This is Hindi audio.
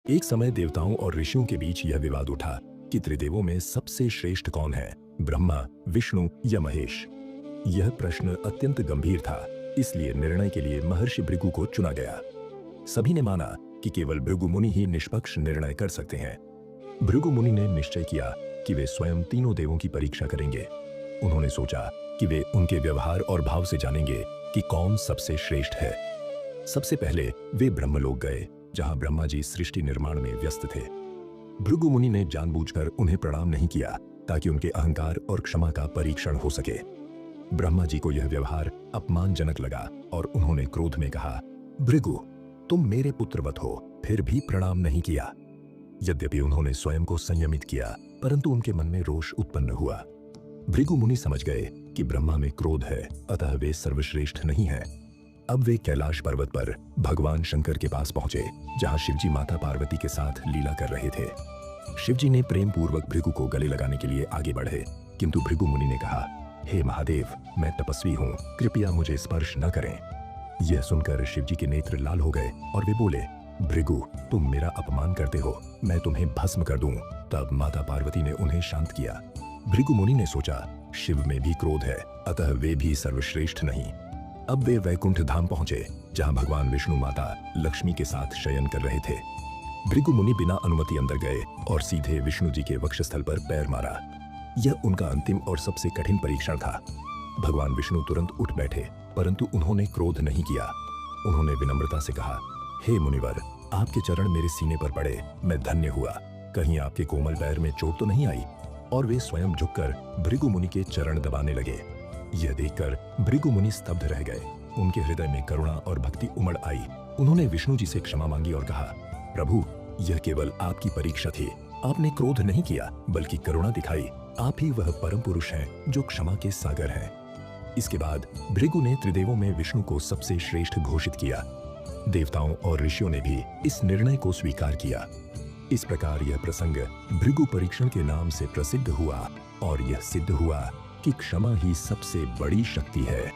एक समय देवताओं और ऋषियों के बीच यह विवाद उठा कि त्रिदेवों में सबसे श्रेष्ठ कौन है, ब्रह्मा, विष्णु या महेश। यह प्रश्न अत्यंत गंभीर था, इसलिए निर्णय के लिए महर्षि भृगु को चुना गया। सभी ने माना कि केवल भृगु मुनि ही निष्पक्ष निर्णय कर सकते हैं। भृगु मुनि ने निश्चय किया कि वे स्वयं तीनों देवों की परीक्षा करेंगे। उन्होंने सोचा कि वे उनके व्यवहार और भाव से जानेंगे कि कौन सबसे श्रेष्ठ है। सबसे पहले वे ब्रह्मलोक गए, जहां ब्रह्मा जी सृष्टि निर्माण में व्यस्त थे। भृगु मुनि ने जानबूझकर उन्हें प्रणाम नहीं किया ताकि उनके अहंकार और क्षमा का परीक्षण हो सके। ब्रह्मा जी को यह व्यवहार अपमानजनक लगा और उन्होंने क्रोध में कहा, भृगु, तुम मेरे पुत्रवत हो, फिर भी प्रणाम नहीं किया। यद्यपि उन्होंने स्वयं को संयमित किया, परंतु उनके मन में रोष उत्पन्न हुआ। भृगु मुनि समझ गए कि ब्रह्मा में क्रोध है, अतः वे सर्वश्रेष्ठ नहीं हैं। अब वे कैलाश पर्वत पर भगवान शंकर के पास पहुंचे, जहां शिवजी माता पार्वती के साथ लीला कर रहे थे। शिवजी ने प्रेम पूर्वक भृगु को गले लगाने के लिए आगे बढ़े, किंतु भृगु मुनि ने कहा, हे महादेव, मैं तपस्वी हूँ, कृपया मुझे स्पर्श न करें। यह सुनकर शिवजी के नेत्र लाल हो गए और वे बोले, भृगु, तुम मेरा अपमान करते हो, मैं तुम्हें भस्म कर दूं। तब माता पार्वती ने उन्हें शांत किया। भृगु मुनि ने सोचा, शिव में भी क्रोध है, अतः वे भी सर्वश्रेष्ठ नहीं। अब वे वैकुंठ धाम पहुंचे, जहां भगवान विष्णु माता लक्ष्मी के साथ शयन कर रहे थे। भृगु मुनि बिना अनुमति अंदर गए और सीधे विष्णु जी के वक्षस्थल पर पैर मारा। यह उनका अंतिम और सबसे कठिन परीक्षण था। भगवान विष्णु तुरंत उठ बैठे, परंतु उन्होंने क्रोध नहीं किया। उन्होंने विनम्रता से कहा, हे मुनिवर, आपके चरण मेरे सीने पर पड़े, मैं धन्य हुआ। कहीं आपके कोमल पैर में चोट तो नहीं आई? और वे स्वयं झुककर भृगु मुनि के चरण दबाने लगे। यह देखकर भृगु मुनि स्तब्ध रह गए। उनके हृदय में करुणा और भक्ति उमड़ आई। उन्होंने विष्णु जी से क्षमा मांगी और कहा, प्रभु, यह केवल आपकी परीक्षा थी। आपने क्रोध नहीं किया, बल्कि करुणा दिखाई। आप ही वह परम पुरुष हैं जो क्षमा के सागर हैं। इसके बाद भृगु ने त्रिदेवों में विष्णु को सबसे श्रेष्ठ घोषित किया। देवताओं और ऋषियों ने भी इस निर्णय को स्वीकार किया। इस प्रकार यह प्रसंग भृगु परीक्षण के नाम से प्रसिद्ध हुआ और यह सिद्ध हुआ कि क्षमा ही सबसे बड़ी शक्ति है।